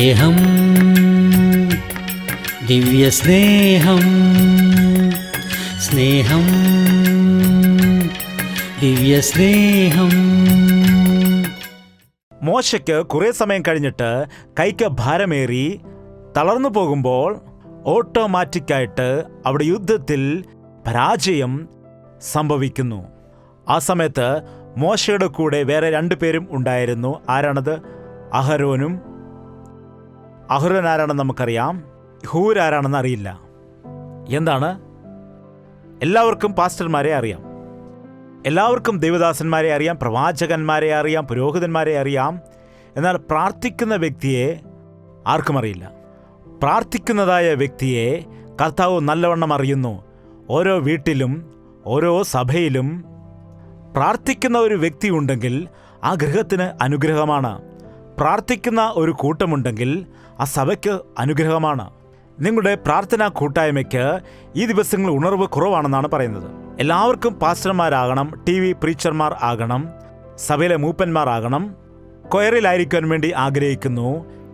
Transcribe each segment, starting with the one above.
സ്നേഹം, ദിവ്യസ്നേഹം, സ്നേഹം, ദിവ്യസ്നേഹം. മോശയ്ക്ക് കുറേ സമയം കഴിഞ്ഞിട്ട് കൈക്ക് ഭാരമേറി തളർന്നു പോകുമ്പോൾ ഓട്ടോമാറ്റിക്കായിട്ട് അവിടെ യുദ്ധത്തിൽ പരാജയം സംഭവിക്കുന്നു. ആ സമയത്ത് മോശയുടെ കൂടെ വേറെ 2 പേരും ഉണ്ടായിരുന്നു. ആരാണത്? അഹരോൻ ആരാണെന്ന് നമുക്കറിയാം, ഹൂർ ആരാണെന്ന് അറിയില്ല. എന്താണ്? എല്ലാവർക്കും പാസ്റ്റർമാരെ അറിയാം, എല്ലാവർക്കും ദൈവദാസന്മാരെ അറിയാം, പ്രവാചകന്മാരെ അറിയാം, പുരോഹിതന്മാരെ അറിയാം. എന്നാൽ പ്രാർത്ഥിക്കുന്ന വ്യക്തിയെ ആർക്കും അറിയില്ല. പ്രാർത്ഥിക്കുന്നതായ വ്യക്തിയെ കർത്താവ് നല്ലവണ്ണം അറിയുന്നു. ഓരോ വീട്ടിലും ഓരോ സഭയിലും പ്രാർത്ഥിക്കുന്ന ഒരു വ്യക്തി ഉണ്ടെങ്കിൽ ആ ഗൃഹത്തിന് അനുഗ്രഹമാണ്. പ്രാർത്ഥിക്കുന്ന ഒരു കൂട്ടമുണ്ടെങ്കിൽ ആ സഭയ്ക്ക് അനുഗ്രഹമാണ്. നിങ്ങളുടെ പ്രാർത്ഥനാ കൂട്ടായ്മയ്ക്ക് ഈ ദിവസങ്ങളിൽ ഉണർവ് കുറവാണെന്നാണ് പറയുന്നത്. എല്ലാവർക്കും പാസ്റ്റർമാരാകണം, TV പ്രീച്ചർമാർ ആകണം, സഭയിലെ മൂപ്പന്മാർ ആകണം, കൊയറിലായിരിക്കാൻ വേണ്ടി ആഗ്രഹിക്കുന്നു.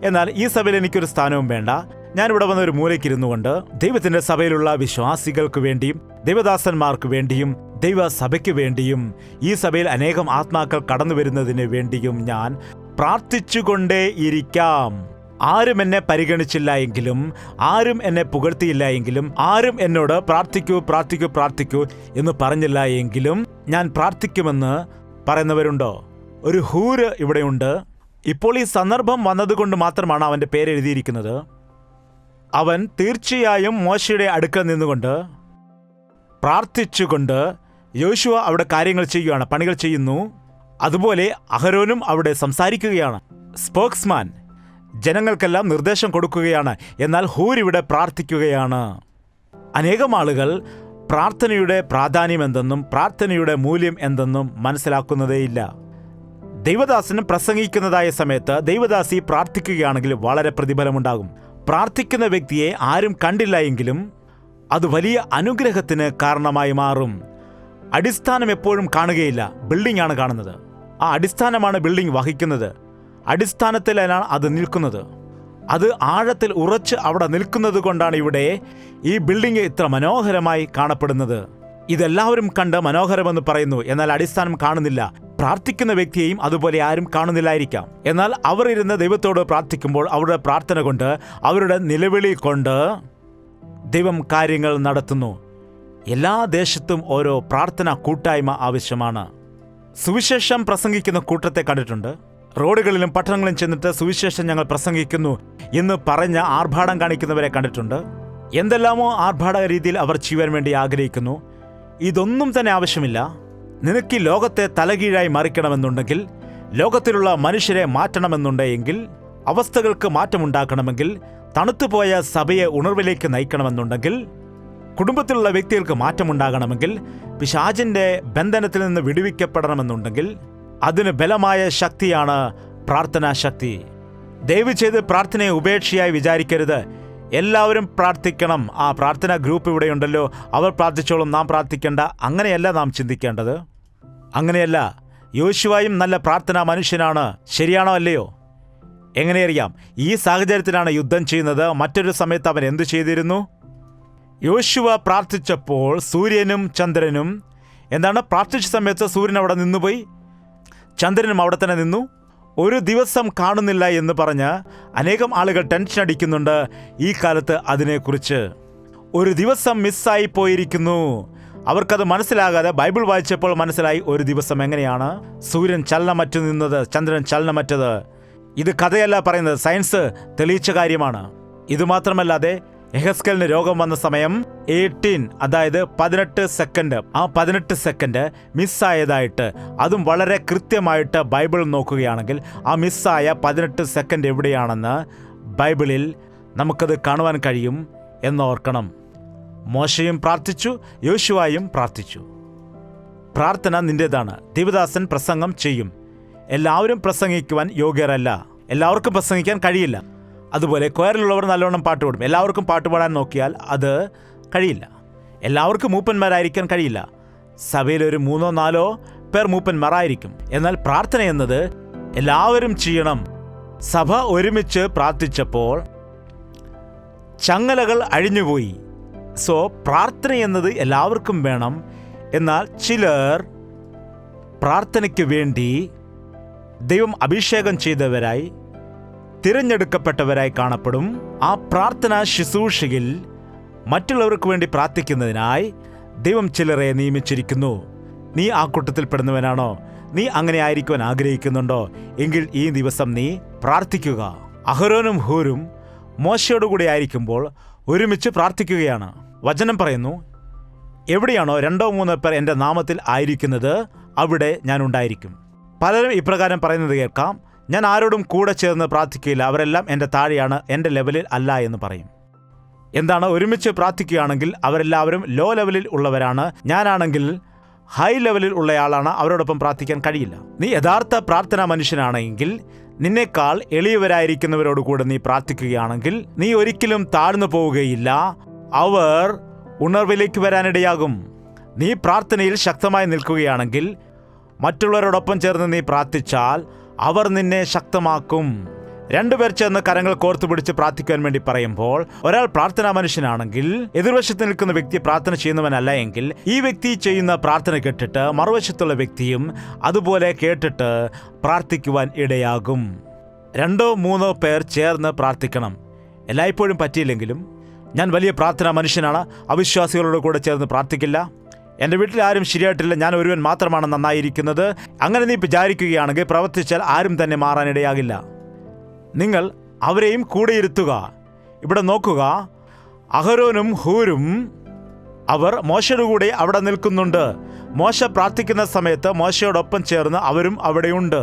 എന്നാൽ ഈ സഭയിൽ എനിക്കൊരു സ്ഥാനവും വേണ്ട. ഞാനിവിടെ വന്ന ഒരു മൂലയ്ക്കിരുന്നു കൊണ്ട് ദൈവത്തിൻ്റെ സഭയിലുള്ള വിശ്വാസികൾക്ക് വേണ്ടിയും ദൈവദാസന്മാർക്ക് വേണ്ടിയും ദൈവസഭയ്ക്ക് വേണ്ടിയും ഈ സഭയിൽ അനേകം ആത്മാക്കൾ കടന്നു വരുന്നതിന് വേണ്ടിയും ഞാൻ പ്രാർത്ഥിച്ചുകൊണ്ടേ ഇരിക്കാം. ആരും എന്നെ പരിഗണിച്ചില്ല എങ്കിലും, ആരും എന്നെ പുകഴ്ത്തിയില്ല എങ്കിലും, ആരും എന്നോട് പ്രാർത്ഥിക്കൂ പ്രാർത്ഥിക്കൂ പ്രാർത്ഥിക്കൂ എന്ന് പറഞ്ഞില്ല എങ്കിലും ഞാൻ പ്രാർത്ഥിക്കുമെന്ന് പറയുന്നവരുണ്ടോ? ഒരു ഹൂര് ഇവിടെയുണ്ട്. ഇപ്പോൾ ഈ സന്ദർഭം വന്നതുകൊണ്ട് മാത്രമാണ് അവൻ്റെ പേരെഴുതിയിരിക്കുന്നത്. അവൻ തീർച്ചയായും മോശയുടെ അടുക്കൽ നിന്നുകൊണ്ട് പ്രാർത്ഥിച്ചുകൊണ്ട് യോശുവ അവിടെ കാര്യങ്ങൾ ചെയ്യുകയാണ്, പണികൾ ചെയ്യുന്നു. അതുപോലെ അഹരോനും അവിടെ സംസാരിക്കുകയാണ്. സ്പോക്സ്മാൻ ജനങ്ങൾക്കെല്ലാം നിർദ്ദേശം കൊടുക്കുകയാണ്. എന്നാൽ ഹൂർ ഇവിടെ പ്രാർത്ഥിക്കുകയാണ്. അനേകം ആളുകൾ പ്രാർത്ഥനയുടെ പ്രാധാന്യം എന്തെന്നും പ്രാർത്ഥനയുടെ മൂല്യം എന്തെന്നും മനസ്സിലാക്കുന്നതേയില്ല. ദൈവദാസനും പ്രസംഗിക്കുന്നതായ സമയത്ത് ദൈവദാസി പ്രാർത്ഥിക്കുകയാണെങ്കിൽ വളരെ പ്രതിഫലമുണ്ടാകും. പ്രാർത്ഥിക്കുന്ന വ്യക്തിയെ ആരും കണ്ടില്ല എങ്കിലും അത് വലിയ അനുഗ്രഹത്തിന് കാരണമായി മാറും. അടിസ്ഥാനം എപ്പോഴും കാണുകയില്ല, ബിൽഡിംഗ് ആണ് കാണുന്നത്. ആ അടിസ്ഥാനമാണ് ബിൽഡിംഗ് വഹിക്കുന്നത്. അടിസ്ഥാനത്തിലാണ് അത് നിൽക്കുന്നത്. അത് ആഴത്തിൽ ഉറച്ച് അവിടെ നിൽക്കുന്നത് കൊണ്ടാണ് ഇവിടെ ഈ ബിൽഡിംഗ് ഇത്ര മനോഹരമായി കാണപ്പെടുന്നത്. ഇതെല്ലാവരും കണ്ട് മനോഹരമെന്ന് പറയുന്നു, എന്നാൽ അടിസ്ഥാനം കാണുന്നില്ല. പ്രാർത്ഥിക്കുന്ന വ്യക്തിയെയും അതുപോലെ ആരും കാണുന്നില്ലായിരിക്കാം. എന്നാൽ അവർ ഇരുന്ന് ദൈവത്തോട് പ്രാർത്ഥിക്കുമ്പോൾ അവരുടെ പ്രാർത്ഥന കൊണ്ട്, അവരുടെ നിലവിളി കൊണ്ട് ദൈവം കാര്യങ്ങൾ നടത്തുന്നു. എല്ലാ ദേശത്തും ഓരോ പ്രാർത്ഥന കൂട്ടായ്മ ആവശ്യമാണ്. സുവിശേഷം പ്രസംഗിക്കുന്ന കൂട്ടത്തെ കണ്ടിട്ടുണ്ട്. റോഡുകളിലും പട്ടണങ്ങളിലും ചെന്നിട്ട് സുവിശേഷം ഞങ്ങൾ പ്രസംഗിക്കുന്നു എന്ന് പറഞ്ഞ ആർഭാടം കാണിക്കുന്നവരെ കണ്ടിട്ടുണ്ട്. എന്തെല്ലാമോ ആർഭാട രീതിയിൽ അവർ ചെയ്യുവാൻ വേണ്ടി ആഗ്രഹിക്കുന്നു. ഇതൊന്നും തന്നെ ആവശ്യമില്ല. നിനക്ക് ലോകത്തെ തലകീഴായി മറിക്കണമെന്നുണ്ടെങ്കിൽ, ലോകത്തിലുള്ള മനുഷ്യരെ മാറ്റണമെന്നുണ്ടെങ്കിൽ, അവസ്ഥകൾക്ക് മാറ്റമുണ്ടാക്കണമെങ്കിൽ, തണുത്തുപോയ സഭയെ ഉണർവിലേക്ക് നയിക്കണമെന്നുണ്ടെങ്കിൽ, കുടുംബത്തിലുള്ള വ്യക്തികൾക്ക് മാറ്റമുണ്ടാകണമെങ്കിൽ, പിശാചിൻ്റെ ബന്ധനത്തിൽ നിന്ന് വിടുവിക്കപ്പെടണമെന്നുണ്ടെങ്കിൽ, അതിന് ബലമായ ശക്തിയാണ് പ്രാർത്ഥനാ ശക്തി. ദയവ് ചെയ്ത് പ്രാർത്ഥനയെ ഉപേക്ഷയായി വിചാരിക്കരുത്. എല്ലാവരും പ്രാർത്ഥിക്കണം. ആ പ്രാർത്ഥനാ ഗ്രൂപ്പ് ഇവിടെയുണ്ടല്ലോ, അവർ പ്രാർത്ഥിച്ചോളും, നാം പ്രാർത്ഥിക്കേണ്ട, അങ്ങനെയല്ല നാം ചിന്തിക്കേണ്ടത്. അങ്ങനെയല്ല. യോശുവയും നല്ല പ്രാർത്ഥനാ മനുഷ്യനാണ്. ശരിയാണോ അല്ലയോ? എങ്ങനെയറിയാം? ഈ സാഹചര്യത്തിലാണ് യുദ്ധം ചെയ്യുന്നത്. മറ്റൊരു സമയത്ത് അവൻ എന്തു ചെയ്തിരുന്നു? യോശുവ പ്രാർത്ഥിച്ചപ്പോൾ സൂര്യനും ചന്ദ്രനും പ്രാർത്ഥിച്ച സമയത്ത് സൂര്യൻ അവിടെ നിന്നുപോയി, ചന്ദ്രനും അവിടെ തന്നെ നിന്നു. ഒരു ദിവസം കാണുന്നില്ല എന്ന് പറഞ്ഞ് അനേകം ആളുകൾ ടെൻഷൻ അടിക്കുന്നുണ്ട് ഈ കാലത്ത് അതിനെക്കുറിച്ച്. ഒരു ദിവസം മിസ്സായി പോയിരിക്കുന്നു. അവർക്കത് മനസ്സിലാകാതെ ബൈബിൾ വായിച്ചപ്പോൾ മനസ്സിലായി ഒരു ദിവസം എങ്ങനെയാണ് സൂര്യൻ ചലനമറ്റു നിന്നത്, ചന്ദ്രൻ ചലനമറ്റത്. ഇത് കഥയല്ല പറയുന്നത്, സയൻസ് തെളിയിച്ച കാര്യമാണ്. ഇതുമാത്രമല്ലാതെ യെഹെസ്കേലിന് രോഗം വന്ന സമയം 18 സെക്കൻഡ്, ആ 18 സെക്കൻഡ് മിസ്സായതായിട്ട്, അതും വളരെ കൃത്യമായിട്ട് ബൈബിൾ നോക്കുകയാണെങ്കിൽ ആ മിസ്സായ 18 സെക്കൻഡ് എവിടെയാണെന്ന് ബൈബിളിൽ നമുക്കത് കാണുവാൻ കഴിയും എന്നോർക്കണം. മോശയും പ്രാർത്ഥിച്ചു, യോശുവയും പ്രാർത്ഥിച്ചു. പ്രാർത്ഥന നിന്റേതാണ്. ദൈവദാസൻ പ്രസംഗം ചെയ്യും. എല്ലാവരും പ്രസംഗിക്കുവാൻ യോഗ്യരല്ല, എല്ലാവർക്കും പ്രസംഗിക്കാൻ കഴിയില്ല. അതുപോലെ കൊയറിലുള്ളവർ നല്ലവണ്ണം പാട്ട് പാടും. എല്ലാവർക്കും പാട്ട് പാടാൻ നോക്കിയാൽ അത് കഴിയില്ല. എല്ലാവർക്കും മൂപ്പന്മാരായിരിക്കാൻ കഴിയില്ല. സഭയിൽ ഒരു 3-4 പേർ മൂപ്പന്മാരായിരിക്കും. എന്നാൽ പ്രാർത്ഥന എന്നത് എല്ലാവരും ചെയ്യണം. സഭ ഒരുമിച്ച് പ്രാർത്ഥിച്ചപ്പോൾ ചങ്ങലകൾ അഴിഞ്ഞുപോയി. സോ പ്രാർത്ഥന എന്നത് എല്ലാവർക്കും വേണം. എന്നാൽ ചിലർ പ്രാർത്ഥനയ്ക്ക് വേണ്ടി ദൈവം അഭിഷേകം ചെയ്തവരായി, തിരഞ്ഞെടുക്കപ്പെട്ടവരായി കാണപ്പെടും. ആ പ്രാർത്ഥന ശുശ്രൂഷയിൽ മറ്റുള്ളവർക്ക് വേണ്ടി പ്രാർത്ഥിക്കുന്നതിനായി ദൈവം ചിലരെ നിയമിച്ചിരിക്കുന്നു. നീ ആ കൂട്ടത്തിൽപ്പെടുന്നവനാണോ? നീ അങ്ങനെ ആയിരിക്കുവാൻ ആഗ്രഹിക്കുന്നുണ്ടോ? എങ്കിൽ ഈ ദിവസം നീ പ്രാർത്ഥിക്കുക. അഹരോനും ഹൂരും മോശയോടുകൂടി ആയിരിക്കുമ്പോൾ ഒരുമിച്ച് പ്രാർത്ഥിക്കുകയാണ്. വചനം പറയുന്നു, എവിടെയാണോ 2-3 പേർ എൻ്റെ നാമത്തിൽ ആയിരിക്കുന്നത് അവിടെ ഞാൻ ഉണ്ടായിരിക്കും. പലരും ഇപ്രകാരം പറയുന്നത് കേൾക്കാം, ഞാൻ ആരോടും കൂടെ ചേർന്ന് പ്രാർത്ഥിക്കുകയില്ല, അവരെല്ലാം എൻ്റെ താഴെയാണ്, എൻ്റെ ലെവലിൽ അല്ല എന്ന് പറയും. എന്താണ്? ഒരുമിച്ച് പ്രാർത്ഥിക്കുകയാണെങ്കിൽ അവരെല്ലാവരും ലോ ലെവലിൽ ഉള്ളവരാണ്. ഞാനാണെങ്കിൽ ഹൈ ലെവലിൽ ഉള്ളയാളാണ്, അവരോടൊപ്പം പ്രാർത്ഥിക്കാൻ കഴിയില്ല. നീ യഥാർത്ഥ പ്രാർത്ഥനാ മനുഷ്യനാണെങ്കിൽ, നിന്നേക്കാൾ എളിയവരായിരിക്കുന്നവരോട് കൂടെ നീ പ്രാർത്ഥിക്കുകയാണെങ്കിൽ നീ ഒരിക്കലും താഴ്ന്നു പോവുകയില്ല. അവർ ഉണർവിലേക്ക് വരാനിടയാകും. നീ പ്രാർത്ഥനയിൽ ശക്തമായി നിൽക്കുകയാണെങ്കിൽ മറ്റുള്ളവരോടൊപ്പം ചേർന്ന് നീ പ്രാർത്ഥിച്ചാൽ അവർ നിന്നെ ശക്തമാക്കും. 2 പേർ ചേർന്ന് കരങ്ങൾ കോർത്തു പിടിച്ച് പ്രാർത്ഥിക്കാൻ വേണ്ടി പറയുമ്പോൾ ഒരാൾ പ്രാർത്ഥനാ മനുഷ്യനാണെങ്കിൽ എതിർവശത്ത് നിൽക്കുന്ന വ്യക്തി പ്രാർത്ഥന ചെയ്യുന്നവനല്ല എങ്കിൽ ഈ വ്യക്തി ചെയ്യുന്ന പ്രാർത്ഥന കേട്ടിട്ട് മറുവശത്തുള്ള വ്യക്തിയും അതുപോലെ കേട്ടിട്ട് പ്രാർത്ഥിക്കുവാൻ ഇടയാകും. 2-3 പേർ ചേർന്ന് പ്രാർത്ഥിക്കണം. എല്ലായ്പ്പോഴും പറ്റിയില്ലെങ്കിലും ഞാൻ വലിയ പ്രാർത്ഥനാ മനുഷ്യനാണ്, അവിശ്വാസികളോട് കൂടെ ചേർന്ന് പ്രാർത്ഥിക്കില്ല, എൻ്റെ വീട്ടിൽ ആരും ശരിയായിട്ടില്ല, ഞാൻ ഒരുവൻ മാത്രമാണ് നന്നായിരിക്കുന്നത്, അങ്ങനെ നീ വിചാരിക്കുകയാണെങ്കിൽ പ്രവർത്തിച്ചാൽ ആരും തന്നെ മാറാനിടയാകില്ല. നിങ്ങൾ അവരെയും കൂടെ ഇരുത്തുക. ഇവിടെ നോക്കുക, അഹരോനും ഹൂരും അവർ മോശയുടെ കൂടെ അവിടെ നിൽക്കുന്നുണ്ട്. മോശ പ്രാർത്ഥിക്കുന്ന സമയത്ത് മോശയോടൊപ്പം ചേർന്ന് അവരും അവിടെയുണ്ട്.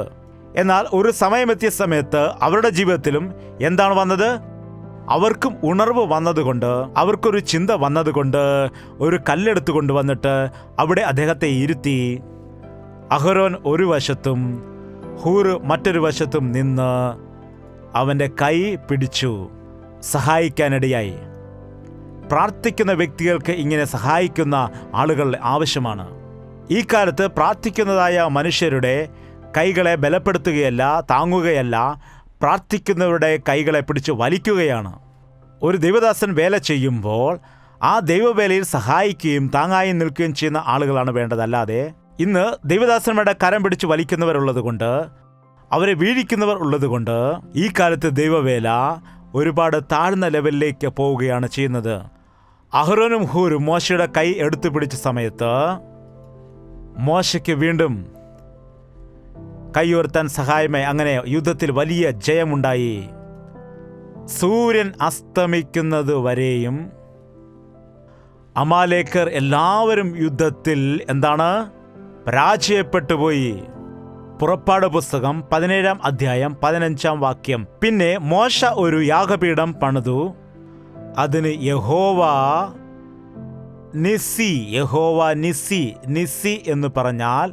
എന്നാൽ ഒരു സമയമെത്തിയ സമയത്ത് അവരുടെ ജീവിതത്തിലും എന്താണ് വന്നത്? അവർക്കും ഉണർവ് വന്നതുകൊണ്ട്, അവർക്കൊരു ചിന്ത വന്നതുകൊണ്ട് ഒരു കല്ലെടുത്തു കൊണ്ടുവന്നിട്ട് അവിടെ അദ്ദേഹത്തെ ഇരുത്തി. അഹരോൻ ഒരു വശത്തും ഹൂർ മറ്റൊരു വശത്തും നിന്ന് അവൻ്റെ കൈ പിടിച്ചു സഹായിക്കാനിടയായി. പ്രാർത്ഥിക്കുന്ന വ്യക്തികൾക്ക് ഇങ്ങനെ സഹായിക്കുന്ന ആളുകൾ ആവശ്യമാണ്. ഈ കാലത്ത് പ്രാർത്ഥിക്കുന്നതായ മനുഷ്യരുടെ കൈകളെ ബലപ്പെടുത്തുകയല്ല, താങ്ങുകയല്ല, പ്രാർത്ഥിക്കുന്നവരുടെ കൈകളെ പിടിച്ച് വലിക്കുകയാണ്. ഒരു ദൈവദാസൻ വേല ചെയ്യുമ്പോൾ ആ ദൈവവേലയിൽ സഹായിക്കുകയും താങ്ങായി നിൽക്കുകയും ചെയ്യുന്ന ആളുകളാണ് വേണ്ടതല്ലാതെ ഇന്ന് ദൈവദാസന്മാരുടെ കരം പിടിച്ച് വലിക്കുന്നവരുള്ളത് കൊണ്ട്, അവരെ വീഴിക്കുന്നവർ ഉള്ളതുകൊണ്ട് ഈ കാലത്ത് ദൈവവേല ഒരുപാട് താഴ്ന്ന ലെവലിലേക്ക് പോവുകയാണ് ചെയ്യുന്നത്. അഹരോനും ഹൂരും മോശയുടെ കൈ എടുത്തു പിടിച്ച സമയത്ത് മോശയ്ക്ക് വീണ്ടും കൈയുയർത്താൻ സഹായമായി. അങ്ങനെ യുദ്ധത്തിൽ വലിയ ജയമുണ്ടായി. സൂര്യൻ അസ്തമിക്കുന്നത് വരെയും അമാലേക്കർ എല്ലാവരും യുദ്ധത്തിൽ എന്താണ്? പരാജയപ്പെട്ടുപോയി. പുറപ്പാട് പുസ്തകം 17-ാം അധ്യായം 15-ാം വാക്യം. പിന്നെ മോശ ഒരു യാഗപീഠം പണിതു, അതിന് യഹോവ നിസ്സി, യഹോവ നിസ്സി, നിസ്സി എന്ന് പറഞ്ഞാൽ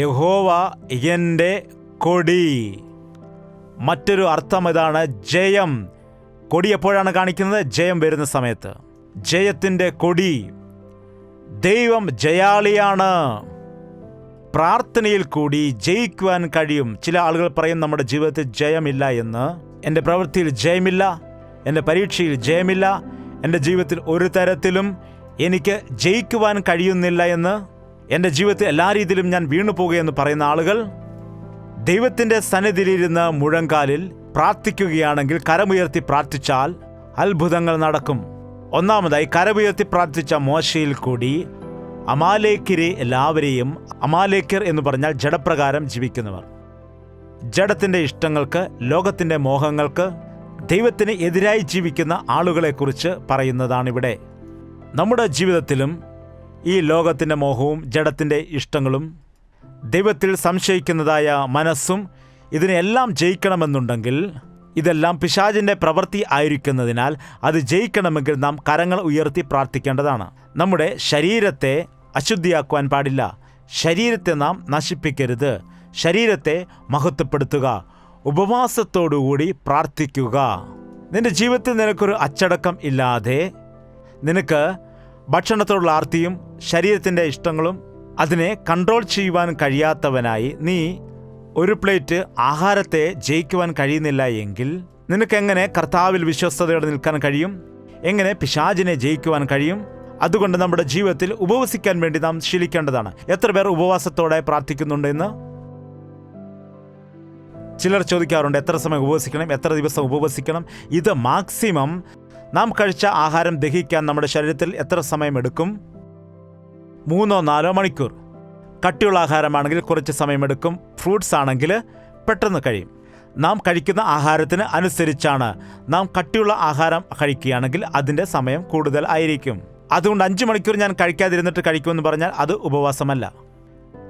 യഹോവ എൻ്റെ കൊടി. മറ്റൊരു അർത്ഥം ഇതാണ്, ജയം. കൊടി എപ്പോഴാണ് കാണിക്കുന്നത്? ജയം വരുന്ന സമയത്ത്. ജയത്തിൻ്റെ കൊടി. ദൈവം ജയാളിയാണ്. പ്രാർത്ഥനയിൽ കൂടി ജയിക്കുവാൻ കഴിയും. ചില ആളുകൾ പറയും നമ്മുടെ ജീവിതത്തിൽ ജയമില്ല എന്ന്. എൻ്റെ പ്രവൃത്തിയിൽ ജയമില്ല, എൻ്റെ പരീക്ഷയിൽ ജയമില്ല, എൻ്റെ ജീവിതത്തിൽ ഒരു തരത്തിലും എനിക്ക് ജയിക്കുവാൻ കഴിയുന്നില്ല എന്ന്, എൻ്റെ ജീവിതത്തിൽ എല്ലാ രീതിയിലും ഞാൻ വീണു പോകുകയെന്ന് പറയുന്ന ആളുകൾ ദൈവത്തിൻ്റെ സന്നിധിയിലിരുന്ന് മുഴങ്കാലിൽ പ്രാർത്ഥിക്കുകയാണെങ്കിൽ, കരമുയർത്തി പ്രാർത്ഥിച്ചാൽ അത്ഭുതങ്ങൾ നടക്കും. ഒന്നാമതായി കരമുയർത്തി പ്രാർത്ഥിച്ച മോശയിൽ കൂടി അമാലേക്കരെ എല്ലാവരെയും, അമാലേക്കർ എന്ന് പറഞ്ഞാൽ ജഡപ്രകാരം ജീവിക്കുന്നവർ, ജഡത്തിൻ്റെ ഇഷ്ടങ്ങൾക്ക്, ലോകത്തിൻ്റെ മോഹങ്ങൾക്ക്, ദൈവത്തിന് എതിരായി ജീവിക്കുന്ന ആളുകളെക്കുറിച്ച് പറയുന്നതാണിവിടെ. നമ്മുടെ ജീവിതത്തിലും ഈ ലോകത്തിൻ്റെ മോഹവും ജഡത്തിൻ്റെ ഇഷ്ടങ്ങളും ദൈവത്തിൽ സംശയിക്കുന്നതായ മനസ്സും ഇതിനെല്ലാം ജയിക്കണമെന്നുണ്ടെങ്കിൽ, ഇതെല്ലാം പിശാചിൻ്റെ പ്രവൃത്തി ആയിരിക്കുന്നതിനാൽ അത് ജയിക്കണമെങ്കിൽ നാം കരങ്ങൾ ഉയർത്തി പ്രാർത്ഥിക്കേണ്ടതാണ്. നമ്മുടെ ശരീരത്തെ അശുദ്ധിയാക്കുവാൻ പാടില്ല. ശരീരത്തെ നാം നശിപ്പിക്കരുത്. ശരീരത്തെ മഹത്വപ്പെടുത്തുക. ഉപവാസത്തോടുകൂടി പ്രാർത്ഥിക്കുക. നിന്റെ ജീവിതത്തിൽ നിനക്കൊരു അച്ചടക്കം ഇല്ലാതെ, നിനക്ക് ഭക്ഷണത്തോടുള്ള ആർത്തിയും ശരീരത്തിൻ്റെ ഇഷ്ടങ്ങളും അതിനെ കൺട്രോൾ ചെയ്യുവാൻ കഴിയാത്തവനായി നീ ഒരു പ്ലേറ്റ് ആഹാരത്തെ ജയിക്കുവാൻ കഴിയുന്നില്ല എങ്കിൽ നിനക്കെങ്ങനെ കർത്താവിൽ വിശ്വസ്തയോടെ നിൽക്കാൻ കഴിയും? എങ്ങനെ പിശാചിനെ ജയിക്കുവാൻ കഴിയും? അതുകൊണ്ട് നമ്മുടെ ജീവിതത്തിൽ ഉപവസിക്കാൻ വേണ്ടി നാം ശീലിക്കേണ്ടതാണ്. എത്ര പേർ ഉപവാസത്തോടെ പ്രാർത്ഥിക്കുന്നുണ്ടെന്ന്? ചിലർ ചോദിക്കാറുണ്ട്, എത്ര സമയം ഉപവസിക്കണം, എത്ര ദിവസം ഉപവസിക്കണം? ഇത് മാക്സിമം നാം കഴിച്ച ആഹാരം ദഹിക്കാൻ നമ്മുടെ ശരീരത്തിൽ എത്ര സമയമെടുക്കും? 3-4 മണിക്കൂർ. കട്ടിയുള്ള ആഹാരമാണെങ്കിൽ കുറച്ച് സമയമെടുക്കും. ഫ്രൂട്ട്സ് ആണെങ്കിൽ പെട്ടെന്ന് കഴിയും. നാം കഴിക്കുന്ന ആഹാരത്തിന് അനുസരിച്ചാണ്. നാം കട്ടിയുള്ള ആഹാരം കഴിക്കുകയാണെങ്കിൽ അതിൻ്റെ സമയം കൂടുതൽ ആയിരിക്കും. അതുകൊണ്ട് 5 മണിക്കൂർ ഞാൻ കഴിക്കാതിരുന്നിട്ട് കഴിക്കുമെന്ന് പറഞ്ഞാൽ അത് ഉപവാസമല്ല.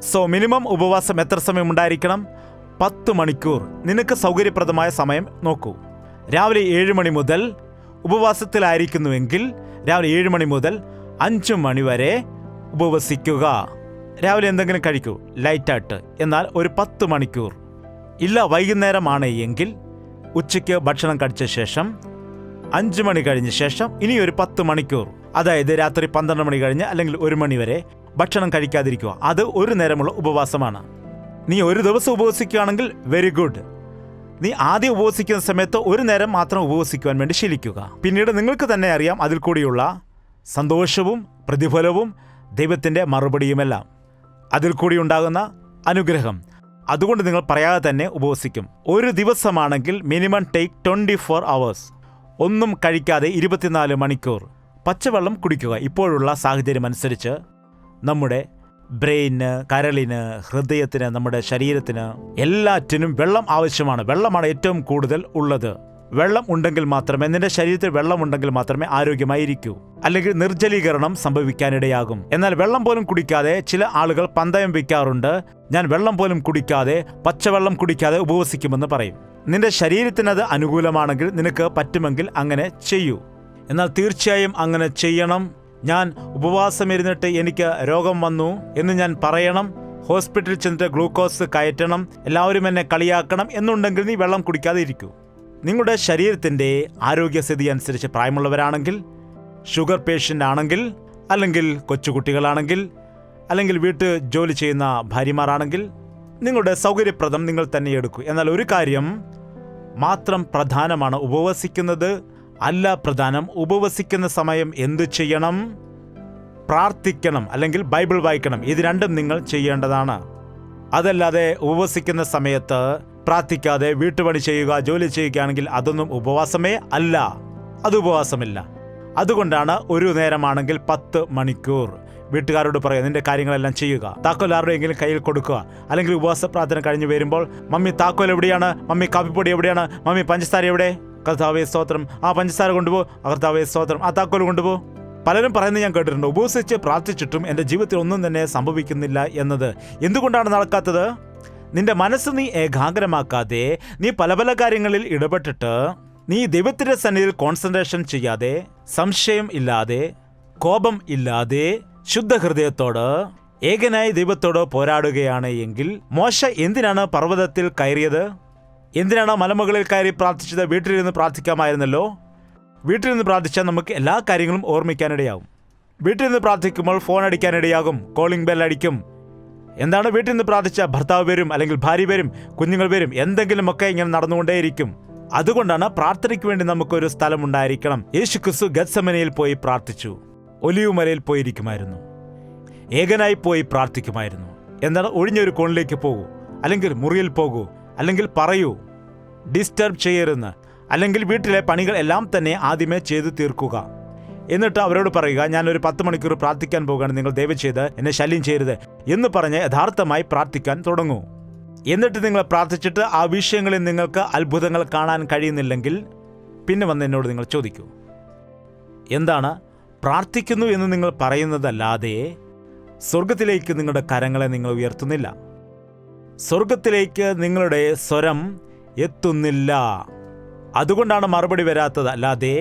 സോ മിനിമം ഉപവാസം എത്ര സമയം ഉണ്ടായിരിക്കണം? 10 മണിക്കൂർ. നിനക്ക് സൗകര്യപ്രദമായ സമയം നോക്കൂ. രാവിലെ 7 മണി മുതൽ ഉപവാസത്തിലായിരിക്കുന്നുവെങ്കിൽ രാവിലെ 7 മണി മുതൽ 5 മണി വരെ ഉപവസിക്കുക. രാവിലെ എന്തെങ്കിലും കഴിക്കൂ ലൈറ്റായിട്ട്. എന്നാൽ ഒരു 10 മണിക്കൂർ. ഇല്ല വൈകുന്നേരമാണ് എങ്കിൽ ഉച്ചയ്ക്ക് ഭക്ഷണം കഴിച്ച ശേഷം 5 മണി കഴിഞ്ഞ ശേഷം ഇനി ഒരു 10 മണിക്കൂർ, അതായത് രാത്രി 12 മണി കഴിഞ്ഞ് അല്ലെങ്കിൽ 1 മണി വരെ ഭക്ഷണം കഴിക്കാതിരിക്കുക. അത് ഒരു നേരമുള്ള ഉപവാസമാണ്. നീ ഒരു ദിവസം ഉപവസിക്കുകയാണെങ്കിൽ വെരി ഗുഡ്. നീ ആദ്യം ഉപവസിക്കുന്ന സമയത്ത് ഒരു നേരം മാത്രം ഉപവസിക്കുവാൻ വേണ്ടി ശീലിക്കുക. പിന്നീട് നിങ്ങൾക്ക് തന്നെ അറിയാം അതിൽ കൂടിയുള്ള സന്തോഷവും പ്രതിഫലവും ദൈവത്തിൻ്റെ മറുപടിയുമെല്ലാം, അതിൽ കൂടി ഉണ്ടാകുന്ന അനുഗ്രഹം. അതുകൊണ്ട് നിങ്ങൾ പറയാതെ തന്നെ ഉപവസിക്കും. ഒരു ദിവസമാണെങ്കിൽ മിനിമം ടേക്ക് 24 hours. ഒന്നും കഴിക്കാതെ 24 മണിക്കൂർ പച്ചവെള്ളം കുടിക്കുക. ഇപ്പോഴുള്ള സാഹചര്യം അനുസരിച്ച് നമ്മുടെ ബ്രെയിന്, കരളിന്, ഹൃദയത്തിന്, നമ്മുടെ ശരീരത്തിന് എല്ലാറ്റിനും വെള്ളം ആവശ്യമാണ്. വെള്ളമാണ് ഏറ്റവും കൂടുതൽ ഉള്ളത്. വെള്ളം ഉണ്ടെങ്കിൽ മാത്രമേ, നിന്റെ ശരീരത്തിൽ വെള്ളമുണ്ടെങ്കിൽ മാത്രമേ ആരോഗ്യമായിരിക്കൂ. അല്ലെങ്കിൽ നിർജ്ജലീകരണം സംഭവിക്കാനിടയാകും. എന്നാൽ വെള്ളം പോലും കുടിക്കാതെ ചില ആളുകൾ പന്തയം വയ്ക്കാറുണ്ട്. ഞാൻ വെള്ളം പോലും കുടിക്കാതെ, പച്ചവെള്ളം കുടിക്കാതെ ഉപവസിക്കുമെന്ന് പറയും. നിന്റെ ശരീരത്തിനത് അനുകൂലമാണെങ്കിൽ നിനക്ക് പറ്റുമെങ്കിൽ അങ്ങനെ ചെയ്യൂ. എന്നാൽ തീർച്ചയായും അങ്ങനെ ചെയ്യണം. ഞാൻ ഉപവാസം ഇരുന്നിട്ട് എനിക്ക് രോഗം വന്നു എന്ന് ഞാൻ പറയണം, ഹോസ്പിറ്റലിൽ ചെന്നിട്ട് ഗ്ലൂക്കോസ് കയറ്റണം, എല്ലാവരും എന്നെ കളിയാക്കണം എന്നുണ്ടെങ്കിൽ നീ വെള്ളം കുടിക്കാതെ ഇരിക്കൂ. നിങ്ങളുടെ ശരീരത്തിൻ്റെ ആരോഗ്യസ്ഥിതി അനുസരിച്ച് പ്രായമുള്ളവരാണെങ്കിൽ, ഷുഗർ പേഷ്യൻ്റ് ആണെങ്കിൽ, അല്ലെങ്കിൽ കൊച്ചുകുട്ടികളാണെങ്കിൽ, അല്ലെങ്കിൽ വീട്ടിൽ ജോലി ചെയ്യുന്ന ഭാര്യമാരാണെങ്കിൽ നിങ്ങളുടെ സൗകര്യപ്രദം നിങ്ങൾ തന്നെ എടുക്കൂ. എന്നാൽ ഒരു കാര്യം മാത്രം പ്രധാനമാണ്, ഉപവസിക്കുന്നത് അല്ല പ്രധാനം. ഉപവസിക്കുന്ന സമയം എന്തു ചെയ്യണം? പ്രാർത്ഥിക്കണം, അല്ലെങ്കിൽ ബൈബിൾ വായിക്കണം. ഇത് രണ്ടും നിങ്ങൾ ചെയ്യേണ്ടതാണ്. അതല്ലാതെ ഉപവസിക്കുന്ന സമയത്ത് പ്രാർത്ഥിക്കാതെ വീട്ടുപണി ചെയ്യുക, ജോലി ചെയ്യുകയാണെങ്കിൽ അതൊന്നും ഉപവാസമേ അല്ല. അത് ഉപവാസമില്ല. അതുകൊണ്ടാണ് ഒരു നേരമാണെങ്കിൽ 10 മണിക്കൂർ വീട്ടുകാരോട് പറയുക, നിന്റെ കാര്യങ്ങളെല്ലാം ചെയ്യുക. താക്കോൽ ആരുടെയെങ്കിലും കയ്യിൽ കൊടുക്കുക. അല്ലെങ്കിൽ ഉപവാസ പ്രാർത്ഥന കഴിഞ്ഞ് വരുമ്പോൾ, മമ്മി താക്കോൽ എവിടെയാണ്, മമ്മി കാപ്പിപ്പൊടി എവിടെയാണ്, മമ്മി പഞ്ചസാര എവിടെ? കർത്താവേ സ്തോത്രം. ആ പഞ്ചസാര കൊണ്ടുപോ. കർത്താവേ സ്തോത്രം. ആ താക്കോൽ കൊണ്ടുപോ. പലരും പറയുന്നത് ഞാൻ കേട്ടിട്ടുണ്ട്, ഉപവസിച്ച് പ്രാർത്ഥിച്ചിട്ടും എൻ്റെ ജീവിതത്തിൽ ഒന്നും തന്നെ സംഭവിക്കുന്നില്ല എന്നത്. എന്തുകൊണ്ടാണ് നടക്കാത്തത്? നിന്റെ മനസ്സ് നീ ഏകാഗ്രമാക്കാതെ, നീ പല പല കാര്യങ്ങളിൽ ഇടപെട്ടിട്ട്, നീ ദൈവത്തിൻ്റെ സന്നിധിയിൽ കോൺസെൻട്രേഷൻ ചെയ്യാതെ, സംശയം ഇല്ലാതെ, കോപം ഇല്ലാതെ, ശുദ്ധഹൃദയത്തോട് ഏകനായ ദൈവത്തോട് പോരാടുകയാണ് എങ്കിൽ, മോശ എന്തിനാണ് പർവ്വതത്തിൽ കയറിയത്? എന്തിനാണ് മലമുകളിൽ കയറി പ്രാർത്ഥിച്ചത്? വീട്ടിലിരുന്ന് പ്രാർത്ഥിക്കാമായിരുന്നല്ലോ. വീട്ടിലിരുന്ന് പ്രാർത്ഥിച്ചാൽ നമുക്ക് എല്ലാ കാര്യങ്ങളും ഓർമ്മിക്കാനിടയാകും. വീട്ടിലിരുന്ന് പ്രാർത്ഥിക്കുമ്പോൾ ഫോൺ അടിക്കാനിടയാകും, കോളിംഗ് ബെൽ അടിക്കും. എന്താണ് വീട്ടിൽ നിന്ന് പ്രാർത്ഥിച്ച? ഭർത്താവ് വരും, അല്ലെങ്കിൽ ഭാര്യ വരും, കുഞ്ഞുങ്ങൾ വരും, എന്തെങ്കിലുമൊക്കെ ഇങ്ങനെ നടന്നുകൊണ്ടേയിരിക്കും. അതുകൊണ്ടാണ് പ്രാർത്ഥനയ്ക്ക് വേണ്ടി നമുക്കൊരു സ്ഥലം ഉണ്ടായിരിക്കണം. യേശുക്രിസ്തു ഗത്സമനയിൽ പോയി പ്രാർത്ഥിച്ചു. ഒലിവ് മലയിൽ പോയിരിക്കുമായിരുന്നു, ഏകനായി പോയി പ്രാർത്ഥിക്കുമായിരുന്നു. എന്താണ്? ഒഴിഞ്ഞൊരു കോണിലേക്ക് പോകൂ, അല്ലെങ്കിൽ മുറിയിൽ പോകൂ, അല്ലെങ്കിൽ പറയൂ ഡിസ്റ്റർബ് ചെയ്യരുന്ന്, അല്ലെങ്കിൽ വീട്ടിലെ പണികൾ എല്ലാം തന്നെ ആദ്യമേ ചെയ്തു തീർക്കുക. എന്നിട്ട് അവരോട് പറയുക, ഞാനൊരു 10 മണിക്കൂർ പ്രാർത്ഥിക്കാൻ പോകുകയാണ്, നിങ്ങൾ ദയവ് ചെയ്ത് എന്നെ ശല്യം ചെയ്യരുത് എന്ന് പറഞ്ഞ് യഥാർത്ഥമായി പ്രാർത്ഥിക്കാൻ തുടങ്ങൂ. എന്നിട്ട് നിങ്ങൾ പ്രാർത്ഥിച്ചിട്ട് ആ വിഷയങ്ങളിൽ നിങ്ങൾക്ക് അത്ഭുതങ്ങൾ കാണാൻ കഴിയുന്നില്ലെങ്കിൽ പിന്നെ വന്ന് എന്നോട് നിങ്ങൾ ചോദിക്കൂ. എന്താണ്? പ്രാർത്ഥിക്കുന്നു എന്ന് നിങ്ങൾ പറയുന്നതല്ലാതെ സ്വർഗത്തിലേക്ക് നിങ്ങളുടെ കരങ്ങളെ നിങ്ങൾ ഉയർത്തുന്നില്ല. സ്വർഗത്തിലേക്ക് നിങ്ങളുടെ സ്വരം എത്തുന്നില്ല. അതുകൊണ്ടാണ് മറുപടി വരാത്തത്. അല്ലാതെ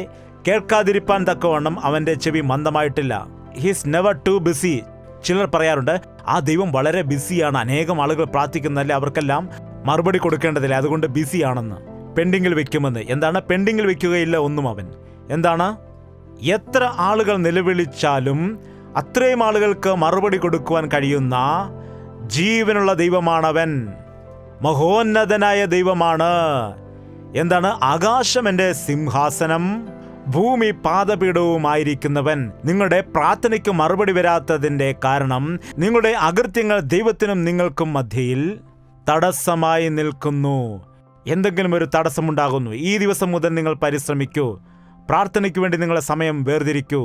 കേൾക്കാതിരിപ്പാൻ തക്കവണ്ണം അവൻ്റെ ചെവി മന്ദമായിട്ടില്ല. He's never too busy. ചിലർ പറയാറുണ്ട്, ആ ദൈവം വളരെ ബിസിയാണ്, അനേകം ആളുകൾ പ്രാർത്ഥിക്കുന്നതല്ലേ, അവർക്കെല്ലാം മറുപടി കൊടുക്കേണ്ടതില്ല, അതുകൊണ്ട് ബിസിയാണെന്ന്, പെൻഡിങ്ങിൽ വെക്കുമെന്ന്. എന്താണ്? പെൻഡിങ്ങിൽ വെക്കുകയില്ല ഒന്നും അവൻ. എന്താണ്? എത്ര ആളുകൾ നിലവിളിച്ചാലും അത്രയും ആളുകൾക്ക് മറുപടി കൊടുക്കുവാൻ കഴിയുന്ന ജീവനുള്ള ദൈവമാണവൻ. മഹോന്നതനായ ദൈവമാണ്. എന്താണ്? ആകാശം എൻ്റെ സിംഹാസനം, ഭൂമി പാദപീഠവുമായിരിക്കുന്നവൻ. നിങ്ങളുടെ പ്രാർത്ഥനയ്ക്ക് മറുപടി വരാത്തതിൻ്റെ കാരണം നിങ്ങളുടെ അകൃത്യങ്ങൾ ദൈവത്തിനും നിങ്ങൾക്കും മധ്യയിൽ തടസ്സമായി നിൽക്കുന്നു. എന്തെങ്കിലും ഒരു തടസ്സമുണ്ടാകുന്നു. ഈ ദിവസം മുതൽ നിങ്ങൾ പരിശ്രമിക്കൂ. പ്രാർത്ഥനയ്ക്ക് വേണ്ടി നിങ്ങളെ സമയം വേർതിരിക്കൂ.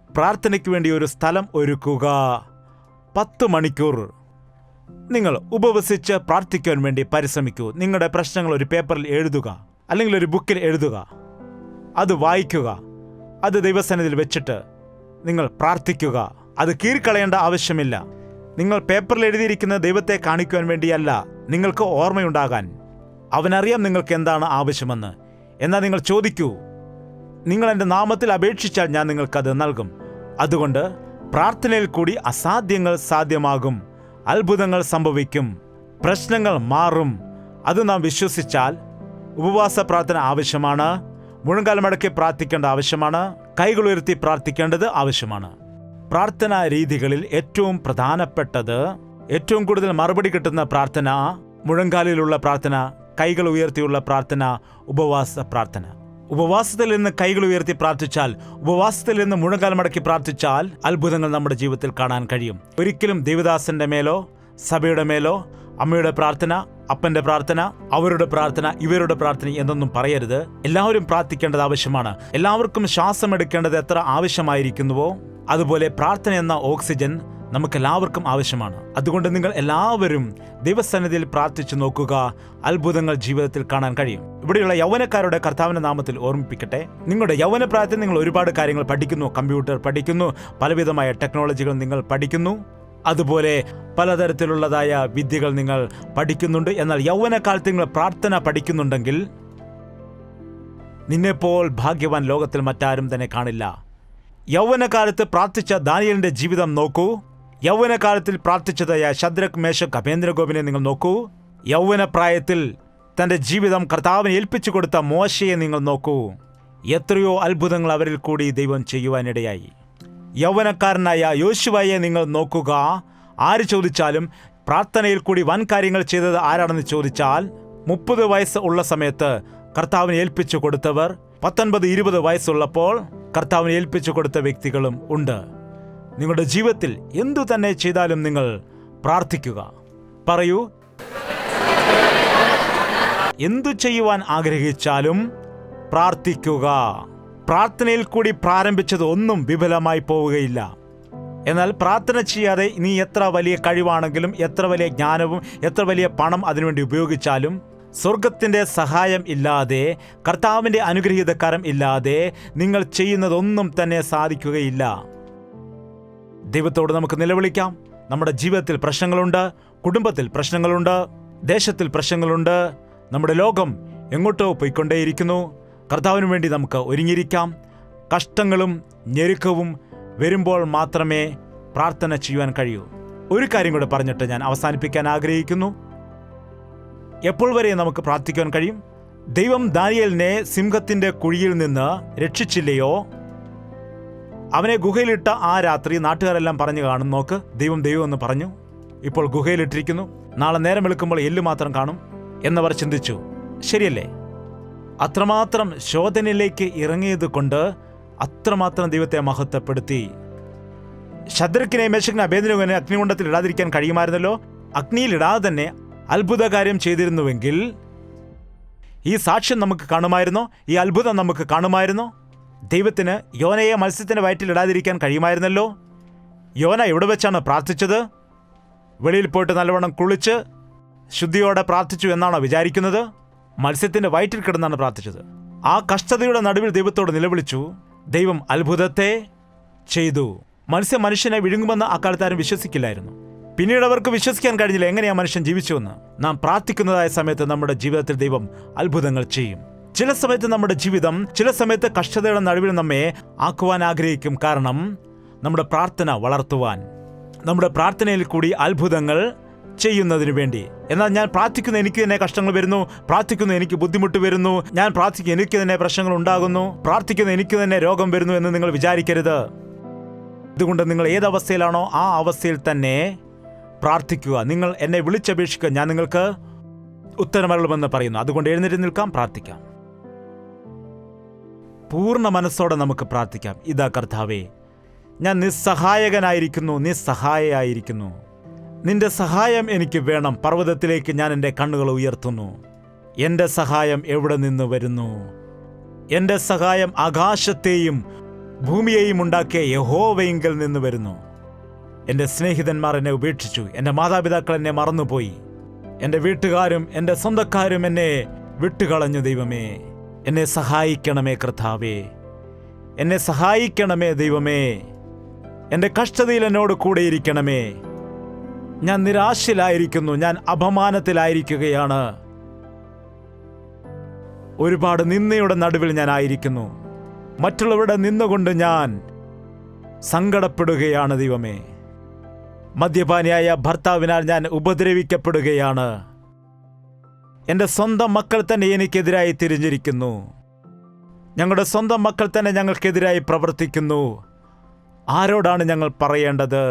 പ്രാർത്ഥനയ്ക്ക് വേണ്ടി ഒരു സ്ഥലം ഒരുക്കുക. 10 മണിക്കൂർ നിങ്ങൾ ഉപവസിച്ച് പ്രാർത്ഥിക്കാൻ വേണ്ടി പരിശ്രമിക്കൂ. നിങ്ങളുടെ പ്രശ്നങ്ങൾ ഒരു പേപ്പറിൽ എഴുതുക, അല്ലെങ്കിൽ ഒരു ബുക്കിൽ എഴുതുക. അത് വായിക്കുക. അത് ദൈവസന്നിധിയിൽ വെച്ചിട്ട് നിങ്ങൾ പ്രാർത്ഥിക്കുക. അത് കീറിക്കളയേണ്ട ആവശ്യമില്ല. നിങ്ങൾ പേപ്പറിൽ എഴുതിയിരിക്കുന്ന ദൈവത്തെ കാണിക്കുവാൻ വേണ്ടിയല്ല, നിങ്ങൾക്ക് ഓർമ്മയുണ്ടാകാൻ. അവനറിയാം നിങ്ങൾക്ക് എന്താണ് ആവശ്യമെന്ന്. എന്നാൽ നിങ്ങൾ ചോദിക്കൂ. നിങ്ങൾ എൻ്റെ നാമത്തിൽ അപേക്ഷിച്ചാൽ ഞാൻ നിങ്ങൾക്കത് നൽകും. അതുകൊണ്ട് പ്രാർത്ഥനയിൽ കൂടി അസാധ്യങ്ങൾ സാധ്യമാകും. അത്ഭുതങ്ങൾ സംഭവിക്കും. പ്രശ്നങ്ങൾ മാറും. അത് നാം വിശ്വസിച്ചാൽ ഉപവാസ പ്രാർത്ഥന ആവശ്യമാണ്. മുഴങ്കാൽ മടക്കി പ്രാർത്ഥിക്കേണ്ട ആവശ്യമാണ്. കൈകൾ ഉയർത്തി പ്രാർത്ഥിക്കേണ്ടത് ആവശ്യമാണ്. പ്രാർത്ഥനാ രീതികളിൽ ഏറ്റവും പ്രധാനപ്പെട്ടത്, ഏറ്റവും കൂടുതൽ മറുപടി കിട്ടുന്ന പ്രാർത്ഥന മുഴങ്കാലിലുള്ള പ്രാർത്ഥന, കൈകൾ ഉയർത്തിയുള്ള പ്രാർത്ഥന, ഉപവാസ പ്രാർത്ഥന. ഉപവാസത്തിൽ നിന്ന് കൈകൾ ഉയർത്തി പ്രാർത്ഥിച്ചാൽ, ഉപവാസത്തിൽ നിന്ന് മുഴങ്കാൽ മടക്കി പ്രാർത്ഥിച്ചാൽ അത്ഭുതങ്ങൾ നമ്മുടെ ജീവിതത്തിൽ കാണാൻ കഴിയും. ഒരിക്കലും ദേവദാസന്റെ മേലോ സഭയുടെ മേലോ അമ്മയുടെ പ്രാർത്ഥന, അപ്പന്റെ പ്രാർത്ഥന, അവരുടെ പ്രാർത്ഥന, ഇവരുടെ പ്രാർത്ഥന എന്നൊന്നും പറയരുത്. എല്ലാവരും പ്രാർത്ഥിക്കേണ്ടത് ആവശ്യമാണ്. എല്ലാവർക്കും ശ്വാസം എടുക്കേണ്ടത് എത്ര ആവശ്യമായിരിക്കുന്നുവോ അതുപോലെ പ്രാർത്ഥന എന്ന ഓക്സിജൻ നമുക്കെല്ലാവർക്കും ആവശ്യമാണ്. അതുകൊണ്ട് നിങ്ങൾ എല്ലാവരും ദൈവസന്നിധിയിൽ പ്രാർത്ഥിച്ചു നോക്കുക. അത്ഭുതങ്ങൾ ജീവിതത്തിൽ കാണാൻ കഴിയും. ഇവിടെയുള്ള യൗവനക്കാരുടെ കർത്താവിന്റെ നാമത്തിൽ ഓർമ്മിപ്പിക്കട്ടെ, നിങ്ങളുടെ യൗവനപ്രായത്തിൽ നിങ്ങൾ ഒരുപാട് കാര്യങ്ങൾ പഠിക്കുന്നു. കമ്പ്യൂട്ടർ പഠിക്കുന്നു, പലവിധമായ ടെക്നോളജികൾ നിങ്ങൾ പഠിക്കുന്നു, അതുപോലെ പലതരത്തിലുള്ളതായ വിദ്യകൾ നിങ്ങൾ പഠിക്കുന്നുണ്ട്. എന്നാൽ യൗവനകാലത്ത് നിങ്ങൾ പ്രാർത്ഥന പഠിക്കുന്നുണ്ടെങ്കിൽ നിന്നെപ്പോൾ ഭാഗ്യവാൻ ലോകത്തിൽ മറ്റാരും തന്നെ കാണില്ല. യൗവനകാലത്ത് പ്രാർത്ഥിച്ച ദാനിയേലിന്റെ ജീവിതം നോക്കൂ. യൗവനകാലത്തിൽ പ്രാർത്ഥിച്ചതായ ശദ്രക്, മേശക്, അബേദ്നെഗോവിനെ നിങ്ങൾ നോക്കൂ. യൗവനപ്രായത്തിൽ തൻ്റെ ജീവിതം കർത്താവിനെ ഏൽപ്പിച്ചു കൊടുത്ത മോശയെ നിങ്ങൾ നോക്കൂ. എത്രയോ അത്ഭുതങ്ങൾ അവരിൽ കൂടി ദൈവം ചെയ്യുവാനിടയായി. യൗവനക്കാരനായ യോശുവയെ നിങ്ങൾ നോക്കുക. ആര് ചോദിച്ചാലും പ്രാർത്ഥനയിൽ കൂടി വൻ കാര്യങ്ങൾ ചെയ്തത് ആരാണെന്ന് ചോദിച്ചാൽ 30 വയസ്സ് ഉള്ള സമയത്ത് കർത്താവിനെ ഏൽപ്പിച്ചു കൊടുത്തവർ, 19-20 വയസ്സുള്ളപ്പോൾ കർത്താവിനെ ഏൽപ്പിച്ചു കൊടുത്ത വ്യക്തികളും ഉണ്ട്. നിങ്ങളുടെ ജീവിതത്തിൽ എന്തു തന്നെ ചെയ്താലും നിങ്ങൾ പ്രാർത്ഥിക്കുക. പറയൂ, എന്തു ചെയ്യുവാൻ ആഗ്രഹിച്ചാലും പ്രാർത്ഥിക്കുക. പ്രാർത്ഥനയിൽ കൂടി പ്രാരംഭിച്ചത് ഒന്നും വിഫലമായി പോവുകയില്ല. എന്നാൽ പ്രാർത്ഥന ചെയ്യാതെ നീ എത്ര വലിയ കഴിവാണെങ്കിലും, എത്ര വലിയ ജ്ഞാനവും, എത്ര വലിയ പണം അതിനുവേണ്ടി ഉപയോഗിച്ചാലും, സ്വർഗത്തിൻ്റെ സഹായം ഇല്ലാതെ, കർത്താവിൻ്റെ അനുഗ്രഹീതകരം ഇല്ലാതെ നിങ്ങൾ ചെയ്യുന്നതൊന്നും തന്നെ സാധിക്കുകയില്ല. ദൈവത്തോട് നമുക്ക് നിലവിളിക്കാം. നമ്മുടെ ജീവിതത്തിൽ പ്രശ്നങ്ങളുണ്ട്, കുടുംബത്തിൽ പ്രശ്നങ്ങളുണ്ട്, ദേശത്തിൽ പ്രശ്നങ്ങളുണ്ട്, നമ്മുടെ ലോകം എങ്ങോട്ടോ പോയിക്കൊണ്ടേയിരിക്കുന്നു. കർത്താവിന് വേണ്ടി നമുക്ക് ഒരുങ്ങിയിരിക്കാം. കഷ്ടങ്ങളും ഞെരുക്കവും വരുമ്പോൾ മാത്രമേ പ്രാർത്ഥന ചെയ്യുവാൻ കഴിയൂ. ഒരു കാര്യം കൂടെ പറഞ്ഞിട്ട് ഞാൻ അവസാനിപ്പിക്കാൻ ആഗ്രഹിക്കുന്നു. എപ്പോൾ വരെ നമുക്ക് പ്രാർത്ഥിക്കാൻ കഴിയും? ദൈവം ദാനിയേലിനെ സിംഹത്തിന്റെ കുഴിയിൽ നിന്ന് രക്ഷിച്ചില്ലയോ? അവനെ ഗുഹയിലിട്ട ആ രാത്രി നാട്ടുകാരെല്ലാം പറഞ്ഞു കാണും, നോക്ക് ദൈവം എന്ന് പറഞ്ഞു. ഇപ്പോൾ ഗുഹയിലിട്ടിരിക്കുന്നു, നാളെ നേരം വെളുക്കുമ്പോൾ എല്ല് മാത്രം കാണും എന്നവർ ചിന്തിച്ചു. ശരിയല്ലേ? അത്രമാത്രം ശോധനയിലേക്ക് ഇറങ്ങിയത് കൊണ്ട് അത്രമാത്രം ദൈവത്തെ മഹത്വപ്പെടുത്തി. ശദ്രക്കിനെ, മേശക്കിനെ, അബേദ്നെഗോവിനെ അഗ്നികുണ്ഡത്തിൽ ഇടാതിരിക്കാൻ കഴിയുമായിരുന്നല്ലോ. അഗ്നിയിലിടാതെ തന്നെ അത്ഭുത കാര്യം ചെയ്തിരുന്നുവെങ്കിൽ ഈ സാക്ഷ്യം നമുക്ക് കാണുമായിരുന്നോ? ഈ അത്ഭുതം നമുക്ക് കാണുമായിരുന്നോ? ദൈവത്തിന് യോനയെ മത്സ്യത്തിന്റെ വയറ്റിൽ ഇടാതിരിക്കാൻ കഴിയുമായിരുന്നല്ലോ. യോന എവിടെ വെച്ചാണ് പ്രാർത്ഥിച്ചത്? വെളിയിൽ പോയിട്ട് നല്ലവണ്ണം കുളിച്ച് ശുദ്ധിയോടെ പ്രാർത്ഥിച്ചു എന്നാണോ വിചാരിക്കുന്നത്? മത്സ്യത്തിന്റെ വയറ്റിൽ കിടന്നാണ് പ്രാർത്ഥിച്ചത്. ആ കഷ്ടതയുടെ നടുവിൽ ദൈവത്തോട് നിലവിളിച്ചു. ദൈവം അത്ഭുതത്തെ ചെയ്തു. മത്സ്യം മനുഷ്യനെ വിഴുങ്ങുമെന്ന് അക്കാലത്ത് ആരും വിശ്വസിക്കില്ലായിരുന്നു. പിന്നീട് അവർക്ക് വിശ്വസിക്കാൻ കഴിഞ്ഞില്ല എങ്ങനെയാ മനുഷ്യൻ ജീവിച്ചുവെന്ന്. നാം പ്രാർത്ഥിക്കുന്നതായ സമയത്ത് നമ്മുടെ ജീവിതത്തിൽ ദൈവം അത്ഭുതങ്ങൾ ചെയ്യും. ചില സമയത്ത് നമ്മുടെ ജീവിതം, ചില സമയത്ത് കഷ്ടതയുടെ നടുവിൽ നമ്മെ ആക്കുവാൻ ആഗ്രഹിക്കും. കാരണം നമ്മുടെ പ്രാർത്ഥന വളർത്തുവാൻ, നമ്മുടെ പ്രാർത്ഥനയിൽ കൂടി അത്ഭുതങ്ങൾ ചെയ്യുന്നതിന് വേണ്ടി. എന്നാൽ ഞാൻ പ്രാർത്ഥിക്കുന്ന എനിക്ക് തന്നെ കഷ്ടങ്ങൾ വരുന്നു, പ്രാർത്ഥിക്കുന്ന എനിക്ക് ബുദ്ധിമുട്ട് വരുന്നു, ഞാൻ പ്രാർത്ഥിക്കുന്ന എനിക്ക് തന്നെ പ്രശ്നങ്ങൾ ഉണ്ടാകുന്നു, പ്രാർത്ഥിക്കുന്ന എനിക്ക് തന്നെ രോഗം വരുന്നു എന്ന് നിങ്ങൾ വിചാരിക്കരുത്. ഇതുകൊണ്ട് നിങ്ങൾ ഏതവസ്ഥയിലാണോ ആ അവസ്ഥയിൽ തന്നെ പ്രാർത്ഥിക്കുക. നിങ്ങൾ എന്നെ വിളിച്ചപേക്ഷിക്കുക, ഞാൻ നിങ്ങൾക്ക് ഉത്തരമരുളുമെന്ന് പറയുന്നു. അതുകൊണ്ട് എഴുന്നേറ്റ് നിൽക്കാം, പ്രാർത്ഥിക്കാം. പൂർണ്ണ മനസ്സോടെ നമുക്ക് പ്രാർത്ഥിക്കാം. ഇതാ കർത്താവേ, ഞാൻ നിസ്സഹായകനായിരിക്കുന്നു, നിസ്സഹായയായിരിക്കുന്നു. നിന്റെ സഹായം എനിക്ക് വേണം. പർവ്വതത്തിലേക്ക് ഞാൻ എൻ്റെ കണ്ണുകൾ ഉയർത്തുന്നു. എൻ്റെ സഹായം എവിടെ നിന്ന് വരുന്നു? എൻ്റെ സഹായം ആകാശത്തെയും ഭൂമിയെയും ഉണ്ടാക്കിയ യഹോവയിങ്കൽ നിന്ന് വരുന്നു. എൻ്റെ സ്നേഹിതന്മാർ എന്നെ ഉപേക്ഷിച്ചു. എൻ്റെ മാതാപിതാക്കൾ എന്നെ മറന്നുപോയി. എൻ്റെ വീട്ടുകാരും എൻ്റെ സ്വന്തക്കാരും എന്നെ വിട്ടുകളഞ്ഞു. ദൈവമേ, എന്നെ സഹായിക്കണമേ കർത്താവേ, എന്നെ സഹായിക്കണമേ ദൈവമേ. എൻ്റെ കഷ്ടതയിൽ എന്നോട് കൂടെയിരിക്കണമേ. ഞാൻ നിരാശയിലായിരിക്കുന്നു, ഞാൻ അപമാനത്തിലായിരിക്കുകയാണ്. ഒരുപാട് നിന്ദയുടെ നടുവിൽ ഞാൻ ആയിരിക്കുന്നു. മറ്റുള്ളവരുടെ നിന്നുകൊണ്ട് ഞാൻ സങ്കടപ്പെടുകയാണ് ദൈവമേ. മദ്യപാനിയായ ഭർത്താവിനാൽ ഞാൻ ഉപദ്രവിക്കപ്പെടുകയാണ്. എൻ്റെ സ്വന്തം മക്കൾ തന്നെ എനിക്കെതിരായി തിരിഞ്ഞിരിക്കുന്നു. ഞങ്ങളുടെ സ്വന്തം മക്കൾ തന്നെ ഞങ്ങൾക്കെതിരായി പ്രവർത്തിക്കുന്നു. ആരോടാണ് ഞങ്ങൾ പറയേണ്ടത്?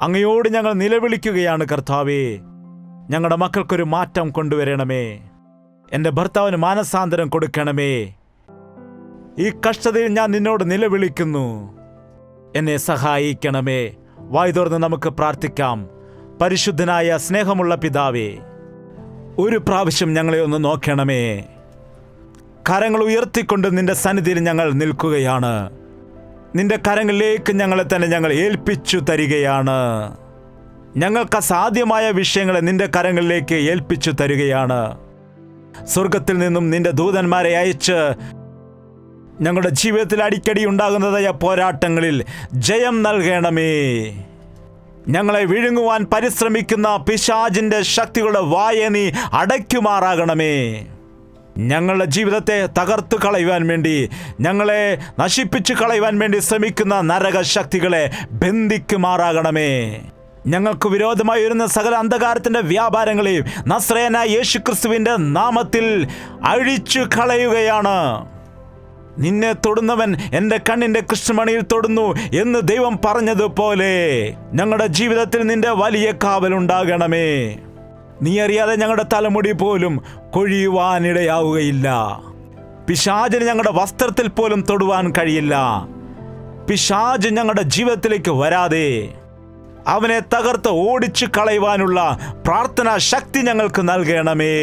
അങ്ങയോട് ഞങ്ങൾ നിലവിളിക്കുകയാണ് കർത്താവേ. ഞങ്ങളുടെ മക്കൾക്കൊരു മാറ്റം കൊണ്ടുവരണമേ. എൻ്റെ ഭർത്താവിന് മാനസാന്തരം കൊടുക്കണമേ. ഈ കഷ്ടതയിൽ ഞാൻ നിന്നോട് നിലവിളിക്കുന്നു. എന്നെ സഹായിക്കണമേ. വായ് തുറന്ന് നമുക്ക് പ്രാർത്ഥിക്കാം. പരിശുദ്ധനായ സ്നേഹമുള്ള പിതാവേ, ഒരു പ്രാവശ്യം ഞങ്ങളെ ഒന്ന് നോക്കണമേ. കരങ്ങൾ ഉയർത്തിക്കൊണ്ട് നിന്റെ സന്നിധിയിൽ ഞങ്ങൾ നിൽക്കുകയാണ്. നിന്റെ കരങ്ങളിലേക്ക് ഞങ്ങളെ തന്നെ ഞങ്ങൾ ഏൽപ്പിച്ചു തരികയാണ്. ഞങ്ങൾക്ക് അസാധ്യമായ വിഷയങ്ങളെ നിന്റെ കരങ്ങളിലേക്ക് ഏൽപ്പിച്ചു തരികയാണ്. സ്വർഗത്തിൽ നിന്നും നിന്റെ ദൂതന്മാരെ അയച്ച് ഞങ്ങളുടെ ജീവിതത്തിൽ അടിക്കടി ഉണ്ടാകുന്നതായ പോരാട്ടങ്ങളിൽ ജയം നൽകണമേ. ഞങ്ങളെ വിഴുങ്ങുവാൻ പരിശ്രമിക്കുന്ന പിശാചിന്റെ ശക്തികളുടെ വായ നീ അടയ്ക്കുമാറാകണമേ. ഞങ്ങളുടെ ജീവിതത്തെ തകർത്തു കളയുവാൻ വേണ്ടി, ഞങ്ങളെ നശിപ്പിച്ചു കളയുവാൻ വേണ്ടി ശ്രമിക്കുന്ന നരകശക്തികളെ ബന്ധിക്കുമാറാകണമേ. ഞങ്ങൾക്ക് വിരോധമായി വരുന്ന സകല അന്ധകാരത്തിന്റെ വ്യാപാരങ്ങളെയും നസ്രയനായ യേശുക്രിസ്തുവിന്റെ നാമത്തിൽ അഴിച്ചു കളയുകയാണ്. നിന്നെ തൊടുന്നവൻ എൻ്റെ കണ്ണിൻ്റെ കൃഷ്ണമണിയിൽ തൊടുന്നു എന്ന് ദൈവം പറഞ്ഞതുപോലെ ഞങ്ങളുടെ ജീവിതത്തിൽ നിന്റെ വലിയ കാവലുണ്ടാകണമേ. നീ അറിയാതെ ഞങ്ങളുടെ തലമുടി പോലും കൊഴിയുവാനിടയാവുകയില്ല. പിശാചിന് ഞങ്ങളുടെ വസ്ത്രത്തിൽ പോലും തൊടുവാൻ കഴിയില്ല. പിശാച് ഞങ്ങളുടെ ജീവിതത്തിലേക്ക് വരാതെ അവനെ തകർത്ത് ഓടിച്ചു കളയുവാനുള്ള പ്രാർത്ഥനാ ശക്തി ഞങ്ങൾക്ക് നൽകണമേ.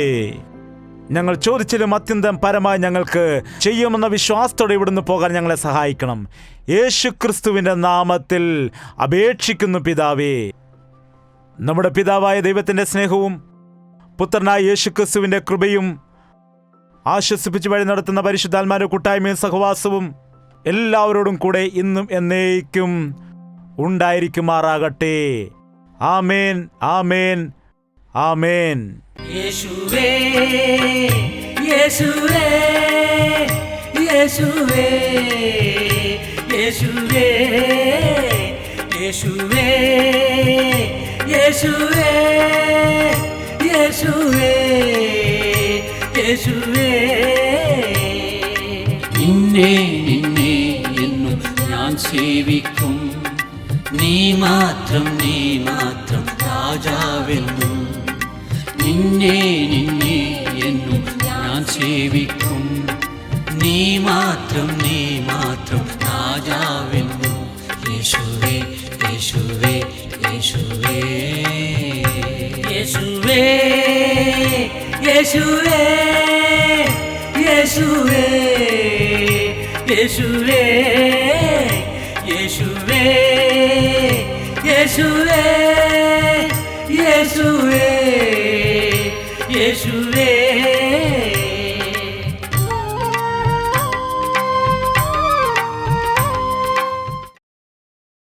ഞങ്ങൾ ചോദിച്ചാലും അത്യന്തം പരമായി ഞങ്ങൾക്ക് ചെയ്യുമെന്ന വിശ്വാസത്തോടെ ഇവിടുന്ന് പോകാൻ ഞങ്ങളെ സഹായിക്കണം. യേശുക്രിസ്തുവിൻ്റെ നാമത്തിൽ അപേക്ഷിക്കുന്നു പിതാവേ. നമ്മുടെ പിതാവായ ദൈവത്തിൻ്റെ സ്നേഹവും പുത്രനായ യേശുക്രിസ്തുവിൻ്റെ കൃപയും ആശ്വസിപ്പിച്ച് വഴി നടത്തുന്ന പരിശുദ്ധാത്മാവിന്റെ കൂട്ടായ്മയും സഹവാസവും എല്ലാവരോടും കൂടെ ഇന്നും എന്നേക്കും ഉണ്ടായിരിക്കുമാറാകട്ടെ. ആമേൻ, ആമേൻ, ആമേൻ. യേശുവേ, യേശുവേ, യേശുവേ, യേശുവേ, യേശുവേ, യേശുവേ, യേശുവേ, യേശുവേ. നിന്നെ നിന്നെ എന്നും ഞാൻ സേവിക്കും. നീ മാത്രം രാജാവെന്നും. നിന്നെ നിന്നെ എന്നും ഞാൻ സേവിക്കും. നീ മാത്രം രാജാവെന്നും. യേശുവേ, യേശുവേ, യേശുവേ, യേശുവേ, യേശുവേ, യേശുവേ, യേശുവേ, യേശുവേ, യേശുവേ, യേശുവേ, യേശുവേ.